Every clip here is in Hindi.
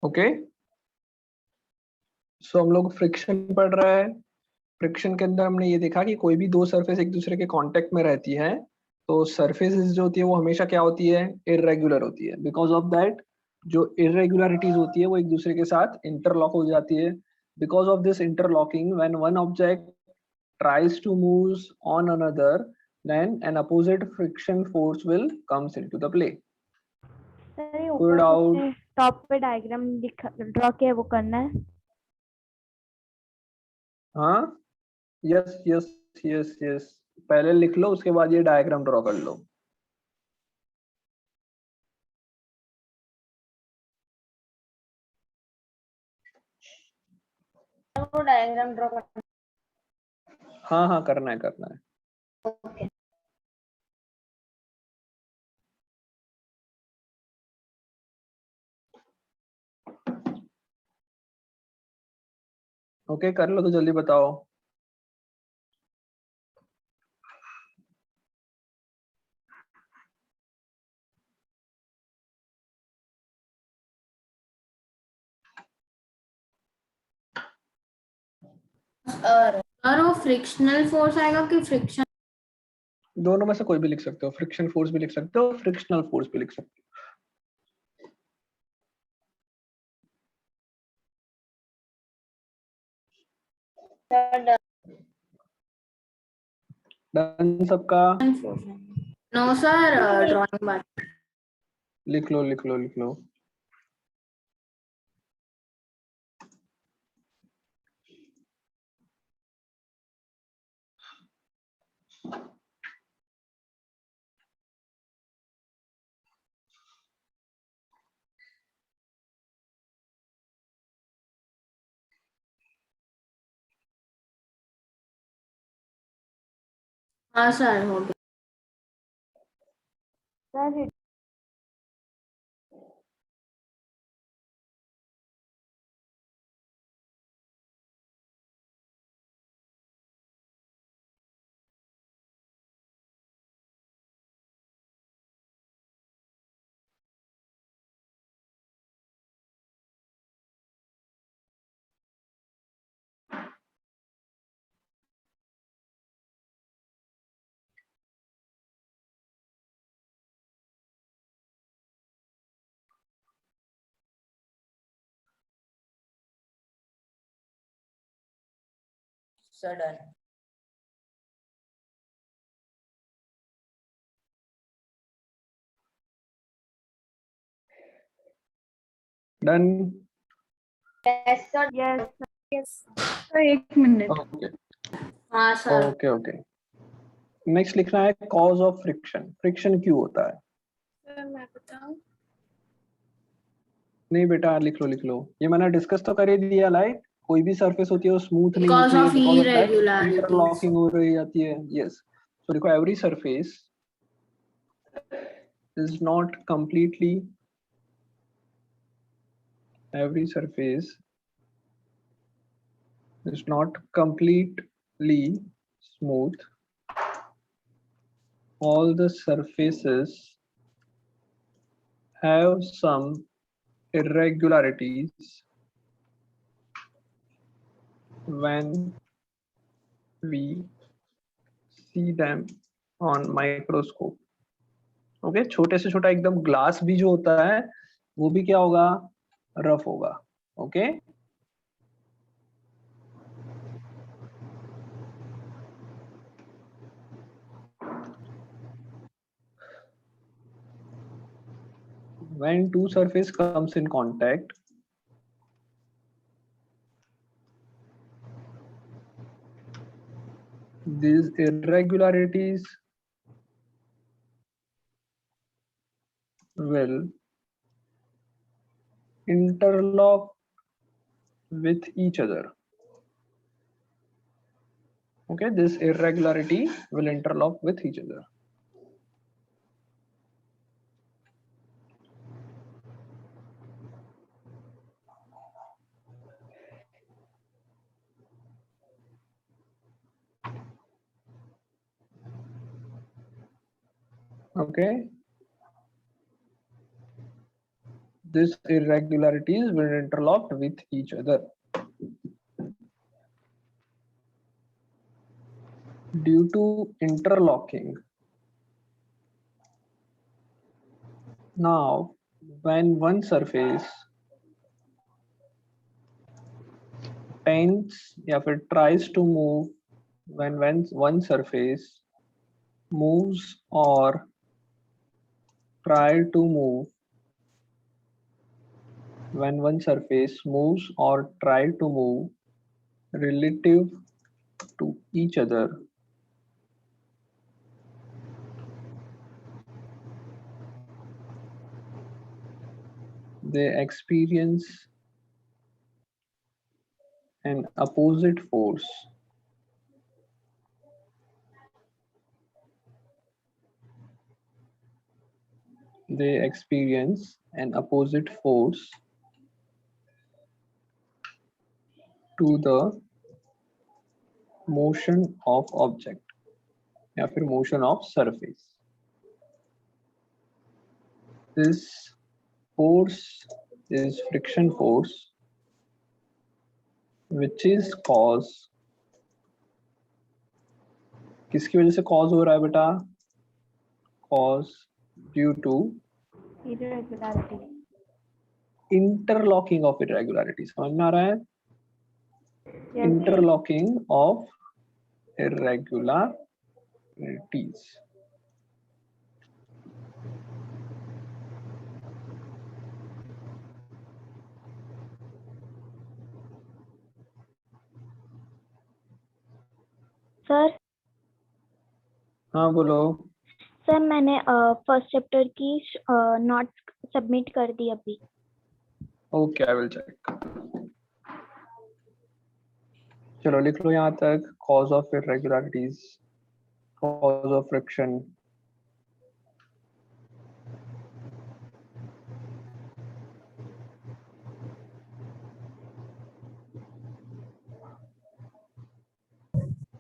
ओके, सो हम लोग फ्रिक्शन पढ़ रहे हैं। फ्रिक्शन के अंदर हमने ये देखा कि कोई भी दो सरफेस एक दूसरे के कांटेक्ट में रहती है तो सरफेसेस जो होती है वो हमेशा क्या होती है, इरेगुलर होती है। बिकॉज ऑफ दैट जो इरेगुलरिटीज होती है वो एक दूसरे के साथ इंटरलॉक हो जाती है। Because of this interlocking when one object tries to move on another, then an opposite friction force will comes into the play. Sir ये कोई ऊपर डाउट? टॉप पे डायग्राम ड्रॉ किया वो करना है। हाँ, यस यस यस यस, पहले लिख लो उसके बाद ये डायग्राम ड्रॉ कर लो। वो डायग्राम ड्रॉ करना हाँ हाँ, करना है करना है। है। ओके ओके, कर लो तो जल्दी बताओ। और वो फ्रिक्शनल फोर्स आएगा कि फ्रिक्शन? दोनों में से कोई भी लिख सकते हो, फ्रिक्शन फोर्स भी लिख सकते हो, फ्रिक्शनल फोर्स भी लिख सकते हो। डन सबका? नो सर, ड्राइंग बात। लिख लो लिख लो लिख लो। हाँ सर, हो गया। Sir sudden done. Yes sir yes yes एक मिनट। ओके हाँ सर। ओके ओके, नेक्स्ट लिखना है कॉज ऑफ फ्रिक्शन। फ्रिक्शन क्यों होता है? सर मैं बताऊं? नहीं बेटा, लिख लो लिख लो। ये मैंने डिस्कस तो कर ही दिया। लाइक कोई भी सरफेस होती है वो स्मूथ नहीं बिकॉज होती है, of because of that irregularities. Interlocking हो रही जाती है। यस, तो देखो every surface is not completely, every surface is not completely smooth. All the surfaces have some irregularities when we see them on microscope. Okay, छोटे से छोटा एकदम ग्लास भी जो होता है वो भी क्या होगा, रफ होगा। Okay, when two surface comes in contact, these irregularities will interlock with each other. Okay, this irregularity will interlock with each other. Okay, these irregularities will interlock with each other. Due to interlocking, now when one surface tends या फिर tries to move, when one surface moves or try to move, when one surface moves or try to move relative to each other, they experience an opposite force. They experience an opposite force to the motion of object या फिर motion of surface. This force is friction force, which is cause. किसकी वजह से cause हो रहा है बेटा? Cause due to irregularity. interlocking of irregularities. समझ में आ रहा है? Yes. Interlocking of irregularities. Sir हाँ बोलो. सर मैंने फर्स्ट चैप्टर की नोट्स सबमिट कर दी अभी. Okay, I will check. चलो लिख लो यहाँ तक. Cause of irregularities, cause of friction.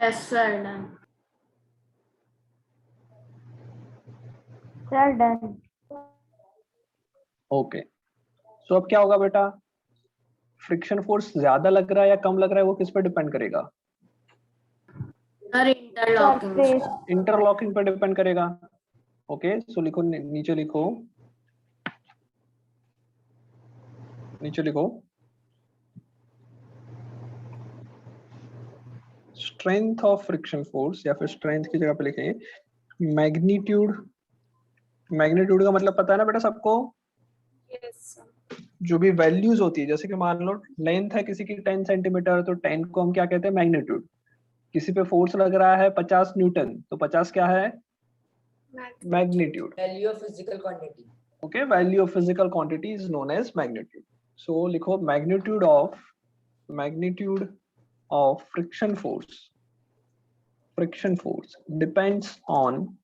Yes, sir. Done. Sir done. Okay. So अब क्या होगा बेटा? फ्रिक्शन फोर्स ज्यादा लग रहा है या कम लग रहा है, वो किस पर डिपेंड करेगा? Sir, interlocking. Surface. इंटरलॉकिंग पर डिपेंड करेगा. ओके, सो लिखो, नीचे लिखो, नीचे लिखो. स्ट्रेंथ ऑफ फ्रिक्शन फोर्स, या फिर स्ट्रेंथ की जगह पे लिखेंगे मैग्नीट्यूड. मैग्नीट्यूड का मतलब पता है ना बेटा सबको? Yes, sir. जो भी वैल्यूज होती है, जैसे कि मान लो लेंथ है किसी की 10 सेंटीमीटर, तो 10 को हम क्या कहते हैं? मैग्नीट्यूड. किसी पे फोर्स लग रहा है 50 न्यूटन, तो 50 क्या है? Magnitude. Value of physical quantity. Okay, value of physical quantity is known as magnitude. So लिखो magnitude of friction force. Friction force depends on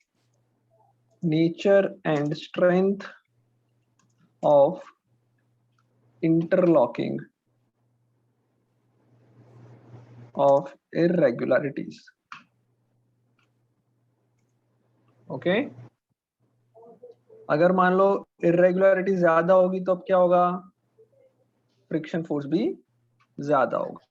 nature and strength of interlocking of irregularities. Okay, अगर मान लो irregularity ज्यादा होगी तो अब क्या होगा? फ्रिक्शन फोर्स भी ज्यादा होगा.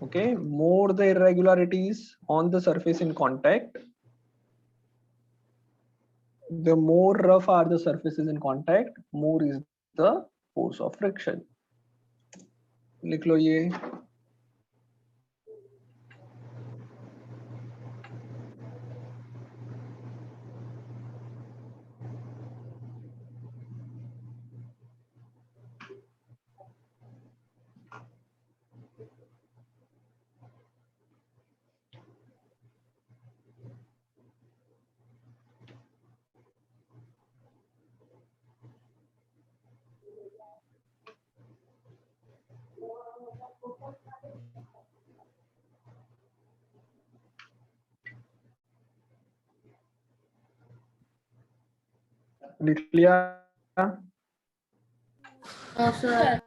Okay, more the irregularities on the surface in contact, the more rough are the surfaces in contact, more is the force of friction. लिख लो ये. लिख लिया? No, sir.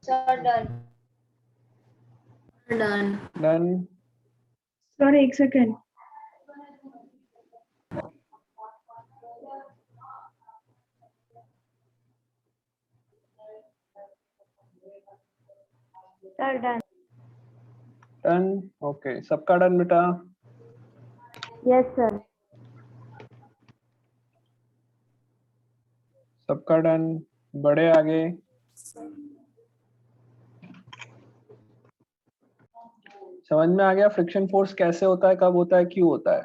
Sir, done. Done. Done. Sir एक second. Sir done. Done. Okay, सबका डन बेटा? Yes sir. सबका डन। बड़े आगे। समझ में आ गया फ्रिक्शन फोर्स कैसे होता है, कब होता है, क्यों होता है?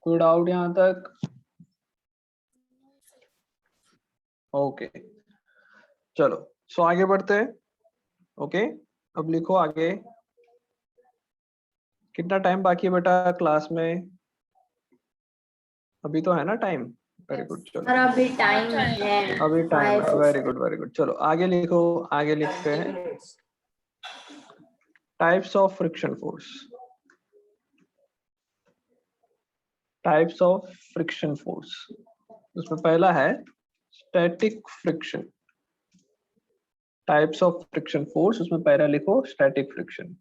कोई डाउट यहाँ तक? ओके चलो, सो आगे बढ़ते हैं। ओके, अब लिखो आगे। कितना टाइम बाकी है बेटा क्लास में? अभी तो है ना टाइम? वेरी गुड, और चलो अभी टाइम है। अभी टाइम है। 5:50. वेरी गुड वेरी गुड, चलो आगे लिखो। आगे लिखते हैं types of friction force. Types of friction force, उसमें पहला है static friction. Types of friction force, उसमें पहला लिखो static friction.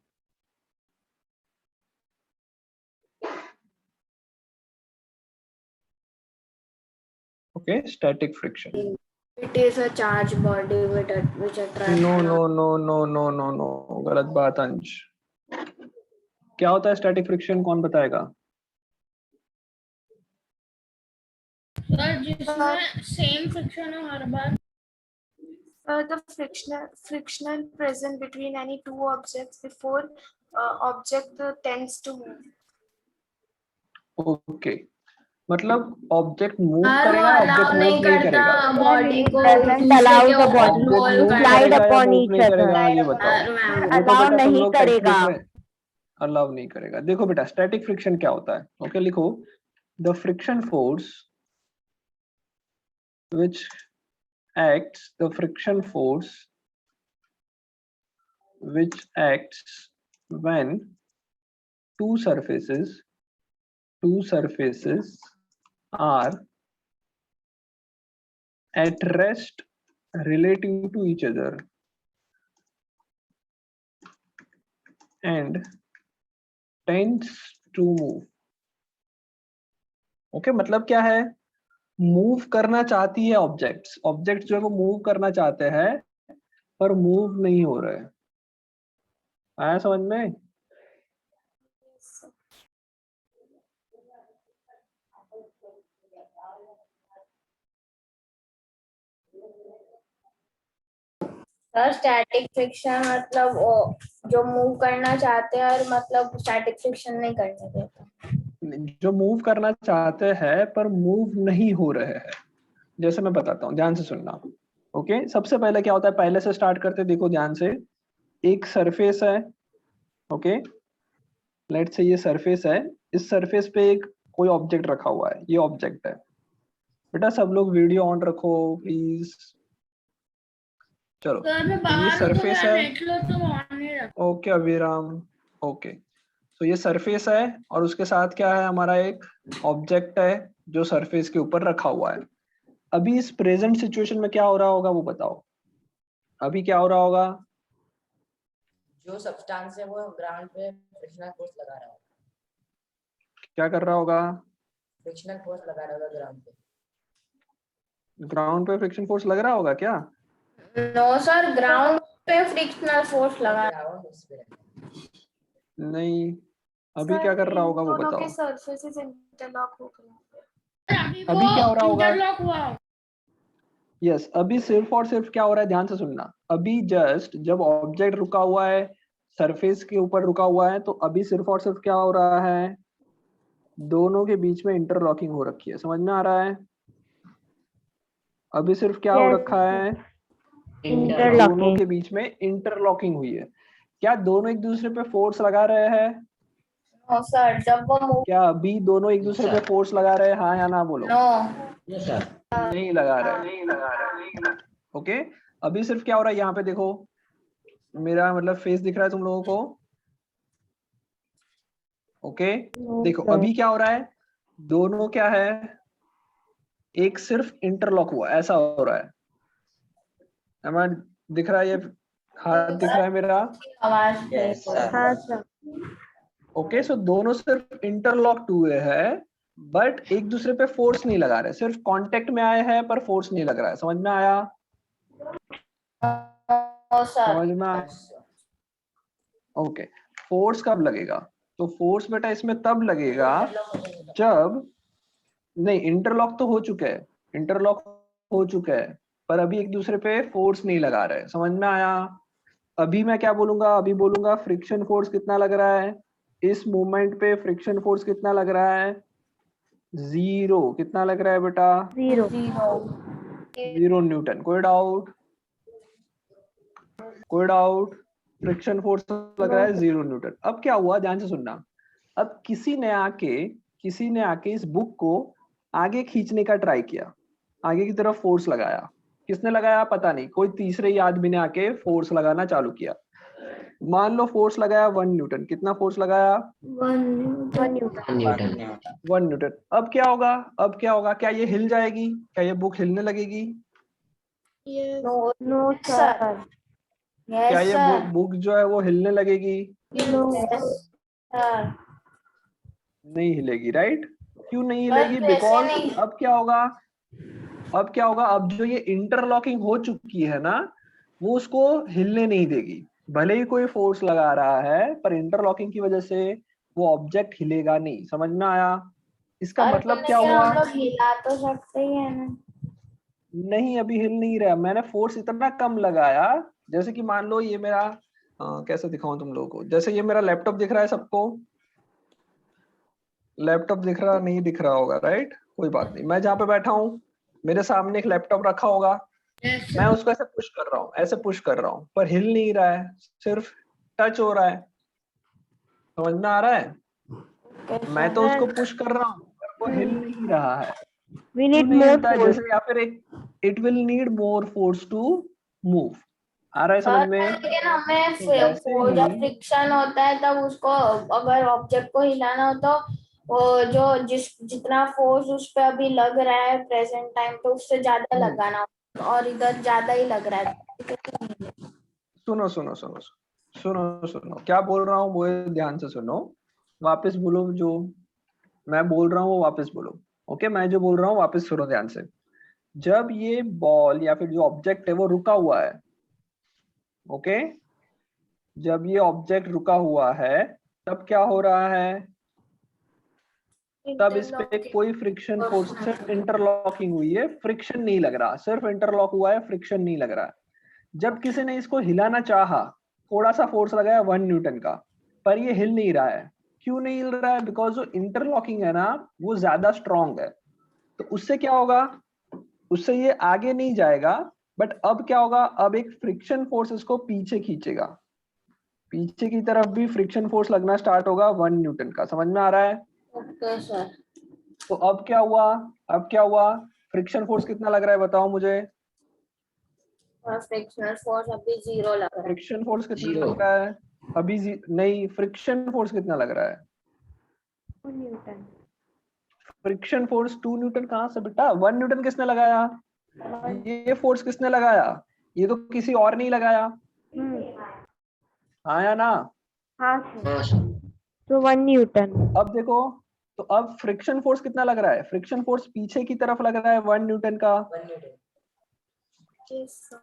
Okay, static friction. It is a charged body which attracts. No no no no no no no, गलत बात अंश। क्या होता है स्टैटिक फ्रिक्शन, कौन बताएगा? सर जिसमें सेम फ्रिक्शन हो हर बार। The frictional present between any two objects before object tends to move. Okay, मतलब ऑब्जेक्ट मूव और वो करेगा, अलाउ ऑब्जेक्ट नहीं मूव नहीं करता करेगा। बॉडी को Doesn't दूसरे allow के the body object involve move करने slide करेगा या upon मूव each नहीं other. करेगा, ये बताओ। देखो Allow बेटा, तुम नहीं लोग करेगा। टेक्स्ट बुक में अलाउ नहीं करेगा। देखो बेटा, स्टैटिक फ्रिक्शन क्या होता है? ओके लिखो, the friction force which acts the friction force which acts when two surfaces are at rest relative to each other and tends to move. Okay, मतलब क्या है? मूव करना चाहती है ऑब्जेक्ट्स, ऑब्जेक्ट जो है वो मूव करना चाहते हैं पर मूव नहीं हो रहे। आया समझ में? सर स्टैटिक फ्रिक्शन मतलब वो जो मूव करना चाहते हैं और मतलब स्टैटिक फ्रिक्शन नहीं करने देता। जो मूव करना चाहते हैं पर मूव नहीं हो रहे हैं। जैसे मैं बताता हूँ, ध्यान से सुनना। ओके, सबसे पहले क्या होता है, पहले से स्टार्ट करते, देखो ध्यान से। एक सरफेस है, ओके, लेट्स से ये सरफेस है। इस सरफेस पे एक कोई ऑब्जेक्ट रखा हुआ है, ये ऑब्जेक्ट है। बेटा सब लोग वीडियो ऑन रखो प्लीज। चलो, सर मैं तो ये बाहर हूँ तो सरफेस मेरा है। नेट लो तो ऑन नहीं रख। ओके अभिराम, ओके। तो ये सरफेस है और उसके साथ क्या है, हमारा एक ऑब्जेक्ट है जो सरफेस के ऊपर रखा हुआ है। अभी इस प्रेजेंट सिचुएशन में क्या हो रहा होगा वो बताओ। अभी क्या हो रहा होगा? जो सब्सटेंस है वो ग्राउंड पे फ्रिक्शनल फोर्स लगा रहा होगा। क्या कर रहा होगा? फ्रिक्शनल फोर्स लगा रहा होगा ग्राउंड पे। ग्राउंड पे फ्रिक्शन फोर्स लग रहा होगा क्या? नो सर, ग्राउंड पे फ्रिक्शनल फोर्स लगा। ग्राउंड उस पे नहीं, अभी क्या कर रहा होगा वो दोनों के बताओ। सर्फेसेस इंटरलॉक हो गए। अभी क्या हो रहा होगा? इंटरलॉक हुआ। यस, अभी सिर्फ और सिर्फ क्या हो रहा है, ध्यान से सुनना। अभी जस्ट जब ऑब्जेक्ट रुका हुआ है, सरफेस के ऊपर रुका हुआ है, तो अभी सिर्फ और सिर्फ क्या हो रहा है, दोनों के बीच में इंटरलॉकिंग हो रखी है। समझ में आ रहा है? अभी सिर्फ क्या हो Yes, रखा है, दोनों interlocking. के बीच में इंटरलॉकिंग हुई है। क्या दोनों एक दूसरे पे फोर्स लगा रहे हैं? नो सर, जब वो मूव। क्या अभी दोनों एक दूसरे पे फोर्स लगा रहे हैं, हाँ या ना बोलो? नो नहीं लगा रहे। ओके, अभी सिर्फ क्या हो रहा है, यहाँ पे देखो, मेरा मतलब फेस दिख रहा है तुम लोगों को? ओके, No, देखो sir. अभी क्या हो रहा है, दोनों क्या है, एक सिर्फ इंटरलॉक हुआ, ऐसा हो रहा है। हमारा दिख रहा है, ये हाथ दिख रहा है मेरा? आवाज Yes, sir. हाँ सर। ओके, सो दोनों सिर्फ इंटरलॉक्ड हुए हैं, बट एक दूसरे पे फोर्स नहीं लगा रहे, सिर्फ कांटेक्ट में आए हैं पर फोर्स नहीं लग रहा है। समझ में आया? सर समझ में आया? ओके, फोर्स कब लगेगा? तो फोर्स बेटा इसमें तब लगेगा जब, नहीं इंटरलॉक तो हो चुका है, इंटरलॉक हो चुका है, पर अभी एक दूसरे पे फोर्स नहीं लगा रहे। समझ में आया? अभी मैं क्या बोलूंगा? अभी बोलूंगा फ्रिक्शन फोर्स कितना लग रहा है इस मूवमेंट पे? फ्रिक्शन फोर्स कितना लग रहा है? 0। कितना लग रहा है बेटा? 0। 0 न्यूटन। कोई डाउट? कोई डाउट? फ्रिक्शन फोर्स लग रहा है 0 न्यूटन। अब क्या हुआ, ध्यान से सुनना। अब किसी ने आके इस बुक को आगे खींचने का ट्राई किया, आगे की तरफ फोर्स लगाया। किसने लगाया पता नहीं, कोई तीसरे ही आदमी ने आके फोर्स लगाना चालू किया। मान लो फोर्स लगाया 1 न्यूटन। कितना फोर्स लगाया? 1 न्यूटन। 1 न्यूटन। अब क्या होगा? अब क्या होगा? क्या ये हिल जाएगी? क्या ये बुक हिलने लगेगी? No sir. क्या ये बुक जो है वो हिलने लगेगी? नो। नहीं हिलेगी, राइट? क्यों नहीं बस हिलेगी? वैसे बिकॉज नहीं। अब क्या होगा? अब क्या होगा? अब जो ये इंटरलॉकिंग हो चुकी है ना, वो उसको हिलने नहीं देगी। भले ही कोई फोर्स लगा रहा है, पर इंटरलॉकिंग की वजह से वो ऑब्जेक्ट हिलेगा नहीं। समझ में आया? इसका मतलब क्या हुआ? हम लोग हिला तो सकते ही है ना। नहीं, अभी हिल नहीं रहा। मैंने फोर्स इतना कम लगाया, जैसे कि मान लो ये मेरा कैसे दिखाऊं तुम लोगों को? जैसे ये मेरा लैपटॉप दिख रहा है सबको? लैपटॉप दिख रहा नहीं दिख रहा होगा, राइट? कोई बात नहीं, मैं जहाँ पे बैठा हूँ मेरे सामने एक लैपटॉप रखा होगा, मैं उसको ऐसे पुश कर रहा हूँ, ऐसे पुश कर रहा हूँ, पर हिल नहीं रहा है, सिर्फ टच हो रहा है। समझ में आ रहा है? मैं तो उसको पुश कर रहा हूँ पर वो हिल नहीं रहा है। We क्यों need नहीं more हिलता है? force. जैसे या फिर एक, it will need more force to move. आ रहा है समझ में? लेकिन हमें तो वैसे जब ही फ्रिक्शन होता है तब उसको अगर ऑब्जेक्ट को हिलाना हो तो वो जो जितना फोर्स उस पे अभी लग रहा है प्रेजेंट टाइम पे उससे ज्यादा लगाना और इधर ज्यादा ही लग रहा है। सुनो सुनो सुनो सुनो सुनो, क्या बोल रहा हूँ वो ध्यान से सुनो। वापस बोलो, जो मैं बोल रहा हूँ वो वापस बोलो। ओके, मैं जो बोल रहा हूँ वापस सुनो ध्यान से। जब ये बॉल या फिर जो ऑब्जेक्ट है वो रुका हुआ है, ओके, जब ये ऑब्जेक्ट रुका हुआ है तब क्या हो रहा है? तब इस पे कोई फ्रिक्शन फोर्स, सिर्फ इंटरलॉकिंग हुई है, फ्रिक्शन नहीं लग रहा, सिर्फ इंटरलॉक हुआ है, फ्रिक्शन नहीं लग रहा। जब किसी ने इसको हिलाना चाहा, थोड़ा सा फोर्स लगाया 1 न्यूटन का, पर ये हिल नहीं रहा है। क्यों नहीं हिल रहा है? बिकॉज जो इंटरलॉकिंग है ना वो ज्यादा स्ट्रॉन्ग है। तो उससे क्या होगा? उससे ये आगे नहीं जाएगा, बट अब क्या होगा? अब एक फ्रिक्शन फोर्स इसको पीछे खींचेगा, पीछे की तरफ भी फ्रिक्शन फोर्स लगना स्टार्ट होगा 1 न्यूटन का। समझ में आ रहा है? Okay sir. तो अब क्या हुआ? अब क्या हुआ? फ्रिक्शन फोर्स कितना लग रहा है बताओ मुझे? फ्रिक्शनल फोर्स अभी 0 लग रहा है। फ्रिक्शन फोर्स कितना लग रहा है अभी? नहीं, फ्रिक्शन फोर्स कितना लग रहा है? 2 न्यूटन। फ्रिक्शन फोर्स 2 न्यूटन कहाँ से बेटा? 1 न्यूटन किसने लगाया? ये फोर्स किसने लगाया? ये तो किसी और नहीं लगाया। हाँ या ना? हाँ सर। तो 1 न्यूटन। अब देखो, तो अब फ्रिक्शन फोर्स कितना लग रहा है? फ्रिक्शन फोर्स पीछे की तरफ लग रहा है 1 न्यूटन का, 1 न्यूटन।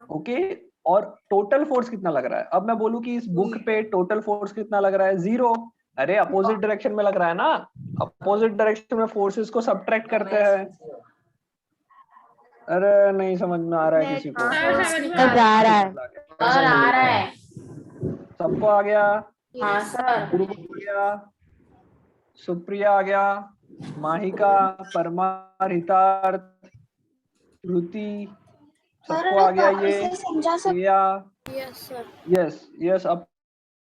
ओके। और टोटल फोर्स कितना लग रहा है? अब मैं बोलूं कि इस बुक पे टोटल फोर्स कितना लग रहा है? 0। अरे अपोजिट डायरेक्शन में लग रहा है ना, अपोजिट डायरेक्शन में फोर्सेस को सब्ट्रैक्ट करते हैं। अरे नहीं समझ में आ रहा है किसी को? आ रहा है। और आ रहा है। सबको आ गया? हाँ सर। गुरु आ गया, सुप्रिया आ गया, माहिका, परमार, हितार्थ, श्रुति, सबको आ गया ये? प्रिया? Yes yes. अब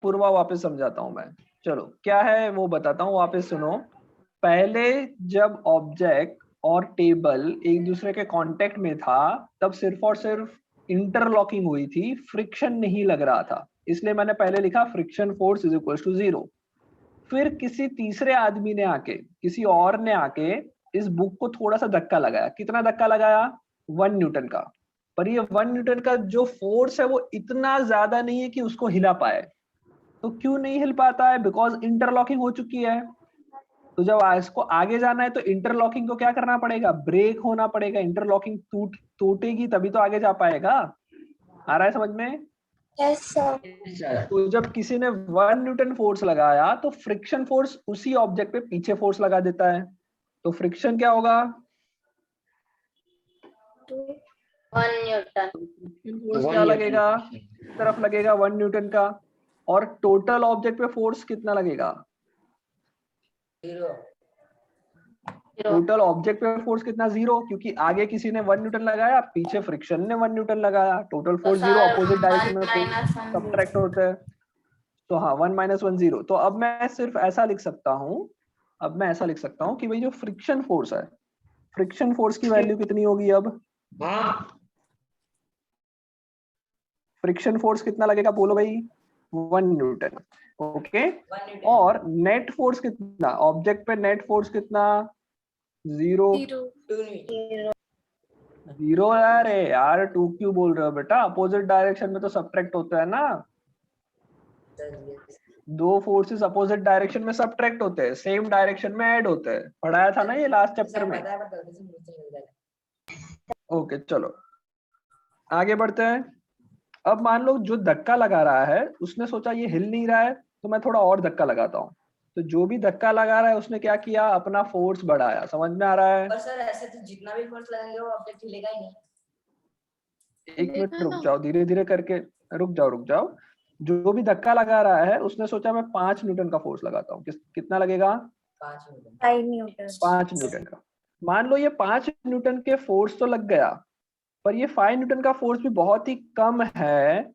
पूर्वा वापस समझाता हूं मैं। चलो क्या है वो बताता हूँ, वापस सुनो। पहले जब ऑब्जेक्ट और टेबल एक दूसरे के कांटेक्ट में था तब सिर्फ और सिर्फ इंटरलॉकिंग हुई थी, फ्रिक्शन नहीं लग रहा था, इसलिए मैंने पहले लिखा friction force is equal to 0। फिर किसी तीसरे आदमी ने आके, किसी और ने आके इस बुक को थोड़ा सा धक्का लगाया, कितना धक्का लगाया, 1 न्यूटन का, पर ये 1 न्यूटन का जो फोर्स है वो इतना ज्यादा नहीं है कि उसको हिला पाए। तो क्यों नहीं हिल पाता है, बिकॉज इंटरलॉकिंग हो चुकी है। तो जब इसको आगे जाना है तो इंटरलॉकिंग को क्या करना पड़ेगा, ब्रेक होना पड़ेगा, इंटरलॉकिंग टूटेगी तभी तो आगे जा पाएगा। आ रहा है समझ में? Yes sir. तो जब किसी ने 1 न्यूटन फोर्स लगाया तो फ्रिक्शन फोर्स उसी ऑब्जेक्ट पे पीछे फोर्स लगा देता है, तो फ्रिक्शन क्या होगा, 1 न्यूटन। फ्रिक्शन फोर्स क्या लगेगा, इस तरफ लगेगा 1 न्यूटन का, और टोटल ऑब्जेक्ट पे फोर्स कितना लगेगा, 0। टोटल ऑब्जेक्ट पे फोर्स कितना, 0, क्योंकि आगे किसी ने 1 न्यूटन लगाया, पीछे फ्रिक्शन ने 1 न्यूटन लगाया, टोटल फोर्स 0, अपोजिट डायरेक्शन में सब्ट्रैक्ट होता है। तो हाँ 1 - 1 0। तो अब मैं सिर्फ ऐसा लिख सकता हूँ, अब मैं ऐसा लिख सकता हूँ कि भाई जो फ्रिक्शन फोर्स है, फ्रिक्शन फोर्स की वैल्यू कितनी होगी, अब फ्रिक्शन फोर्स कितना लगेगा बोलो भाई, 1 न्यूटन। ओके, और नेट फोर्स कितना, ऑब्जेक्ट पे नेट फोर्स कितना, 0। 0 अरे यार 2 क्यों बोल रहे हो बेटा, अपोजिट डायरेक्शन में तो सब्ट्रैक्ट होता है ना, दो फोर्सेस अपोजिट डायरेक्शन में सब्ट्रैक्ट होते हैं, सेम डायरेक्शन में ऐड होते हैं, पढ़ाया था ना ये लास्ट चैप्टर में। ओके चलो आगे बढ़ते हैं। अब मान लो जो धक्का लगा रहा है उसने सोचा ये हिल नहीं रहा है, तो मैं थोड़ा और धक्का लगाता हूँ। तो जो भी धक्का लगा रहा है उसने क्या किया, अपना फोर्स बढ़ाया। समझ में आ रहा है? पर सर ऐसे तो जितना भी फोर्स लगाएंगे वो ऑब्जेक्ट हिलेगा ही नहीं। एक मिनट रुक जाओ, धीरे धीरे करके रुक जाओ। जो भी धक्का लगा रहा है उसने सोचा मैं 5 न्यूटन का फोर्स लगाता हूँ, कितना लगेगा, 5 न्यूटन। 5 न्यूटन। 5 न्यूटन का। मान लो ये 5 न्यूटन के फोर्स तो लग गया, पर ये 5 न्यूटन का फोर्स भी बहुत ही कम है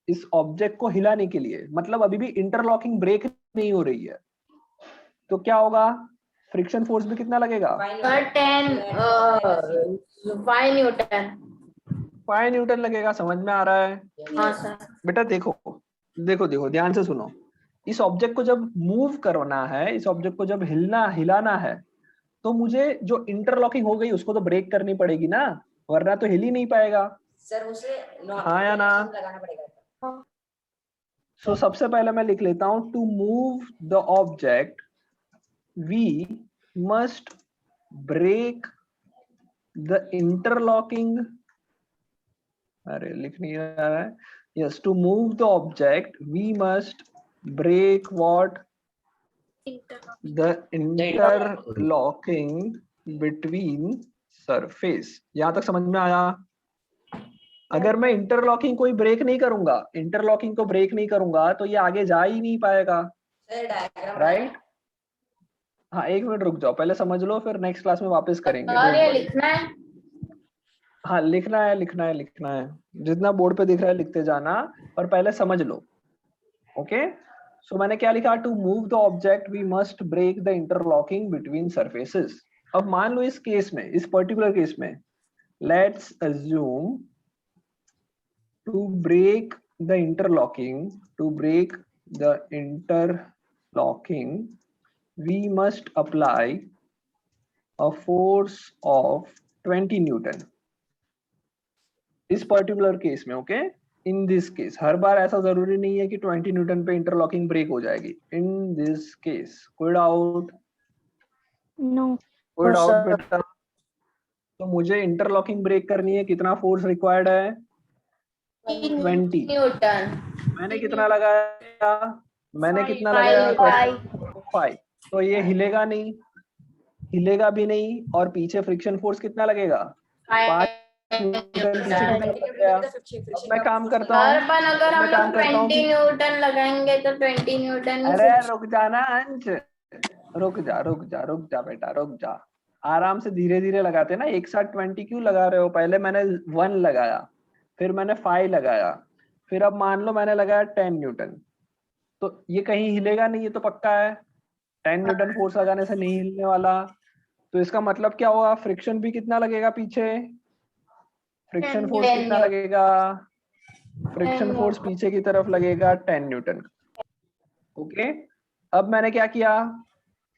इस ऑब्जेक्ट को हिलाने के लिए, मतलब अभी भी इंटरलॉकिंग ब्रेक नहीं हो रही है। तो क्या होगा, फ्रिक्शन फोर्स भी कितना लगेगा, 5 न्यूटन। 5 न्यूटन लगेगा। समझ में आ रहा है? हाँ सर। बेटा देखो देखो देखो ध्यान से सुनो, इस ऑब्जेक्ट को जब मूव करना है, इस ऑब्जेक्ट को जब हिलाना है, तो मुझे जो इंटरलॉकिंग हो गई उसको तो ब्रेक करनी पड़ेगी ना, वरना तो हिल ही नहीं पाएगा। सर उसे हाँ या ना? लगाना पड़ेगा। सो सबसे पहले मैं लिख लेता हूं, to move the object we must break the interlocking, अरे लिख नहीं रहा है, yes, to move the object we must break what, the interlocking between surface. यहां तक समझ में आया? अगर मैं इंटरलॉकिंग कोई ब्रेक नहीं करूंगा, इंटरलॉकिंग को ब्रेक नहीं करूंगा तो ये आगे जा ही नहीं पाएगा, राइट? हाँ एक मिनट रुक जाओ, पहले समझ लो फिर नेक्स्ट क्लास में वापस करेंगे। और ये लिखना है? हाँ लिखना है, जितना बोर्ड पे दिख रहा है लिखते जाना, पर पहले समझ लो। ओके, सो मैंने क्या लिखा, to move the object we must break the interlocking between surfaces. अब मान लो इस केस में, इस पर्टिकुलर केस में, let's assume to break the interlocking, we must apply a force of 20 Newton इस पर्टिकुलर केस में। ओके, इन दिस केस, हर बार ऐसा जरूरी नहीं है कि 20 न्यूटन पे इंटरलॉकिंग ब्रेक हो जाएगी। इन दिस केस कोई डाउट? नो। कोई डाउट बेटा? तो मुझे इंटरलॉकिंग ब्रेक करनी है, कितना फोर्स रिक्वायर्ड है, 20 न्यूटन। मैंने कितना लगाया, मैंने कितना 5 लगाया, न्यूटन। 5। तो ये हिलेगा नहीं, हिलेगा भी नहीं, और पीछे फ्रिक्शन फोर्स कितना लगेगा, 5 न्यूटन पीछे की तरफ लग गया। अब मैं काम करता हूँ, अपन अगर हम लोग 20 न्यूटन लगाएंगे तो 20 न्यूटन। अरे रुक जा ना अंश, रुक जा बेटा, रुक जा, आराम से धीरे धीरे लगाते ना, एक साथ 20 क्यों लगा रहे हो? पहले मैंने 1 लगाया, फिर मैंने 5 लगाया, फिर अब मान लो मैंने लगाया 10 न्यूटन, तो ये कहीं हिलेगा नहीं, ये तो पक्का है, 10 न्यूटन फोर्स लगाने से नहीं हिलने वाला। तो इसका मतलब क्या होगा, फ्रिक्शन भी कितना लगेगा पीछे, फ्रिक्शन फोर्स कितना लगेगा, फ्रिक्शन फोर्स पीछे की तरफ लगेगा 10 न्यूटन। ओके, अब मैंने क्या किया,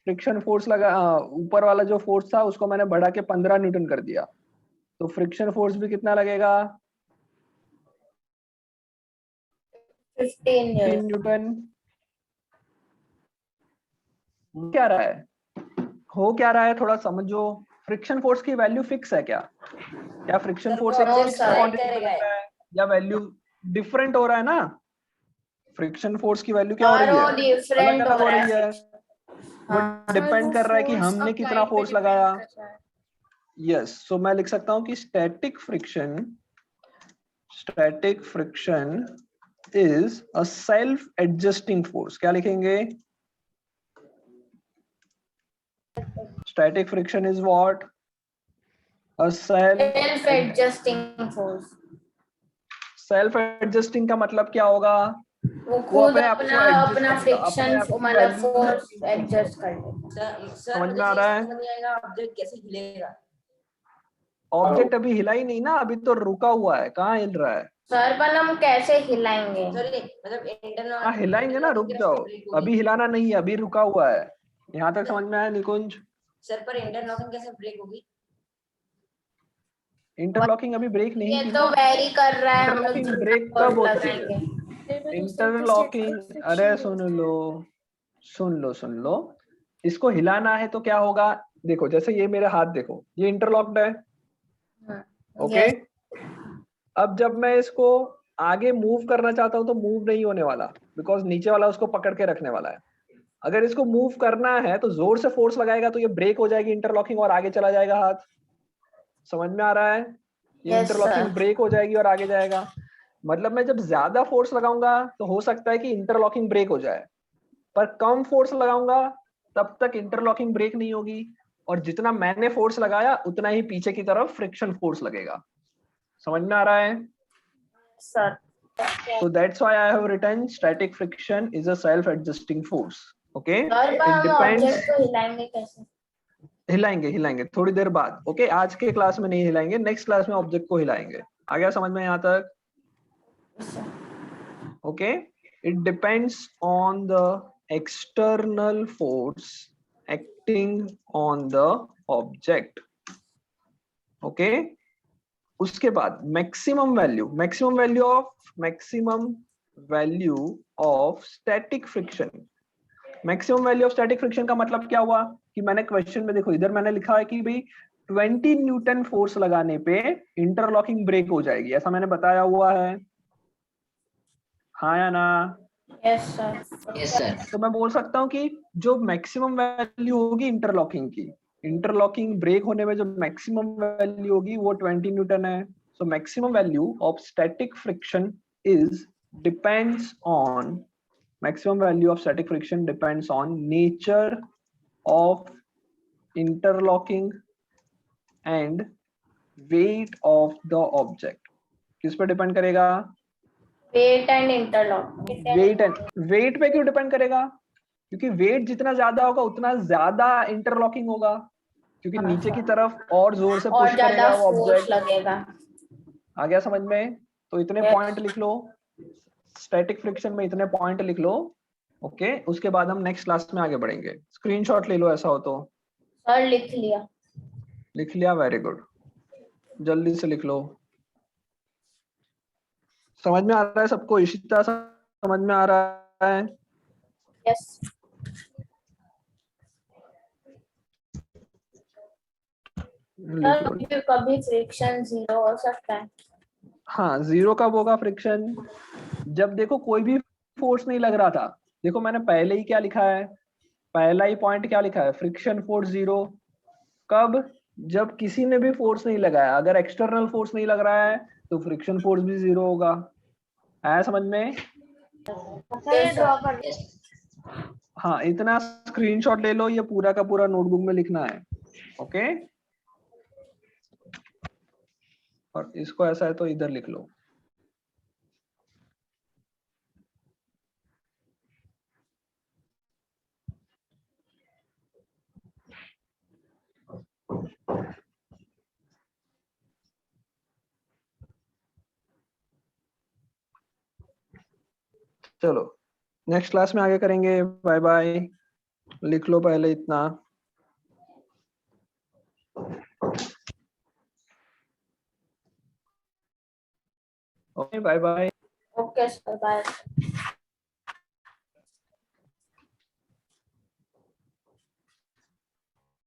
फ्रिक्शन फोर्स लगा, ऊपर वाला जो फोर्स था उसको मैंने बढ़ा के 15 न्यूटन कर दिया, तो फ्रिक्शन फोर्स भी कितना लगेगा? 15 न्यूटन। क्या रहा है, हो क्या रहा है, थोड़ा समझो। फ्रिक्शन फोर्स की वैल्यू फिक्स है क्या? क्या फ्रिक्शन सर, फोर्स वो एक no, फिक्स sir. क्वांटिटी पे करेगा लग रहा है या वैल्यू डिफरेंट हो रहा है ना? फ्रिक्शन फोर्स की वैल्यू क्या हो और रही वो है? अलग डिफरेंट अलग हो रही है। वो हाँ डिपेंड कर रहा है कि हमने कितना फोर्स लगाया। यस, सो मैं लिख सकता हूं कि static friction is a self adjusting force. क्या लिखेंगे? Static friction is what? A self adjusting force. Self adjusting का मतलब क्या होगा? वो वो खुद अपने आप को अपना एडजस्ट अपना करेगा, अपने फ्रिक्शन आप की मतलब वैल्यू फोर्स एडजस्ट कर लेगा। सर समझ मुझे में आ रहा है? समझ नहीं आएगा ऑब्जेक्ट कैसे हिलेगा। ऑब्जेक्ट अभी हिला ही नहीं ना, अभी तो रुका हुआ है, कहाँ हिल रहा है? सर पर हम कैसे हिलाएंगे? सर ये मतलब इंटरनल हाँ हिलाएंगे ना, रुक जाओ, अभी हिलाना नहीं है, अभी रुका हुआ है। यहाँ तक समझ में आया निकुंज? सर पर इंटरलॉकिंग कैसे ब्रेक होगी? इंटरलॉकिंग अभी ब्रेक नहीं ये की तो ना। वेरी कर रहा है, हम लोग इंटरलॉकिंग जितना ब्रेक फोर्स कब होती है? लगाएंगे। इंटरलॉकिंग, अरे सुन लो, इसको हिलाना है तो क्या होगा? देखो जैसे ये मेरा हाथ देखो, ये इंटरलॉक्ड है, ओके? Yes. अब जब मैं इसको आगे मूव करना चाहता हूं तो मूव नहीं होने वाला, बिकॉज नीचे वाला उसको पकड़ के रखने वाला है। अगर इसको मूव करना है तो जोर से फोर्स लगाएगा तो ये ब्रेक हो जाएगी इंटरलॉकिंग और आगे चला जाएगा हाथ। समझ में आ रहा है? ये Yes, इंटरलॉकिंग sir. ब्रेक हो जाएगी और आगे जाएगा। मतलब मैं जब ज्यादा फोर्स लगाऊंगा तो हो सकता है कि इंटरलॉकिंग ब्रेक हो जाए, पर कम फोर्स लगाऊंगा तब तक इंटरलॉकिंग ब्रेक नहीं होगी, और जितना मैंने फोर्स लगाया उतना ही पीछे की तरफ फ्रिक्शन फोर्स लगेगा। समझ में आ रहा है? Sir. So that's why I have written static friction is a self-adjusting force. Okay? Sir पर It हम depends. ऑब्जेक्ट को हिलाएंगे कैसे? हिलाएंगे थोड़ी देर बाद। ओके, आज के क्लास में नहीं हिलाएंगे, नेक्स्ट क्लास में ऑब्जेक्ट को हिलाएंगे। आ गया समझ में यहाँ तक? Okay, it depends on the external force acting on the object. Okay, उसके बाद maximum value of static friction. Maximum value of static friction का मतलब क्या हुआ कि मैंने क्वेश्चन में देखो, इधर मैंने लिखा है कि भाई 20 न्यूटन फोर्स लगाने पे इंटरलॉकिंग ब्रेक हो जाएगी, ऐसा मैंने बताया हुआ है, हाँ या ना? Yes, sir. तो मैं बोल सकता हूँ कि जो मैक्सिमम वैल्यू होगी इंटरलॉकिंग की, इंटरलॉकिंग ब्रेक होने में जो मैक्सिमम वैल्यू होगी वो 20 न्यूटन है। So maximum value of static friction is depends on maximum value of static friction depends on nature of interlocking and weight of the object। किस पे डिपेंड करेगा? Wait and interlock. वेट पे क्यों डिपेंड करेगा? क्योंकि वेट जितना ज्यादा होगा उतना ज्यादा इंटरलॉकिंग होगा, क्योंकि नीचे की तरफ और जोर से और पुश ज्यादा करेगा वो फोर्स ऑब्जेक्ट। लगेगा। आ गया समझ में? तो इतने Yes. पॉइंट लिख लो, स्टैटिक फ्रिक्शन में इतने पॉइंट लिख लो। ओके, उसके बाद हम नेक्स्ट क्लास में आगे बढ़ेंगे। स्क्रीनशॉट ले लो ऐसा हो तो। सर लिख लिया। लिख लिया, वेरी गुड, जल्दी से लिख लो। समझ में आ रहा है सबको? इशिता समझ में आ रहा है? यस। लिख लो। कभी फ्रिक्शन 0 हो सकता है। हाँ, जीरो कब होगा फ्रिक्शन? जब देखो कोई भी फोर्स नहीं लग रहा था। देखो मैंने पहले ही क्या लिखा है, पहला ही पॉइंट क्या लिखा है, फ्रिक्शन फोर्स जीरो। कब? जब किसी ने भी फोर्स नहीं लगाया। अगर एक्सटर्नल फोर्स नहीं लग रहा है तो फ्रिक्शन फोर्स भी जीरो होगा। आया समझ में? ड्रॉ कर। हाँ, इतना स्क्रीनशॉट ले लो, ये पूरा का पूरा नोटबुक में लिखना है। ओके, और इसको ऐसा है तो इधर लिख लो। चलो नेक्स्ट क्लास में आगे करेंगे। Bye bye. लिख लो पहले इतना। Okay, bye bye. Okay sir, bye.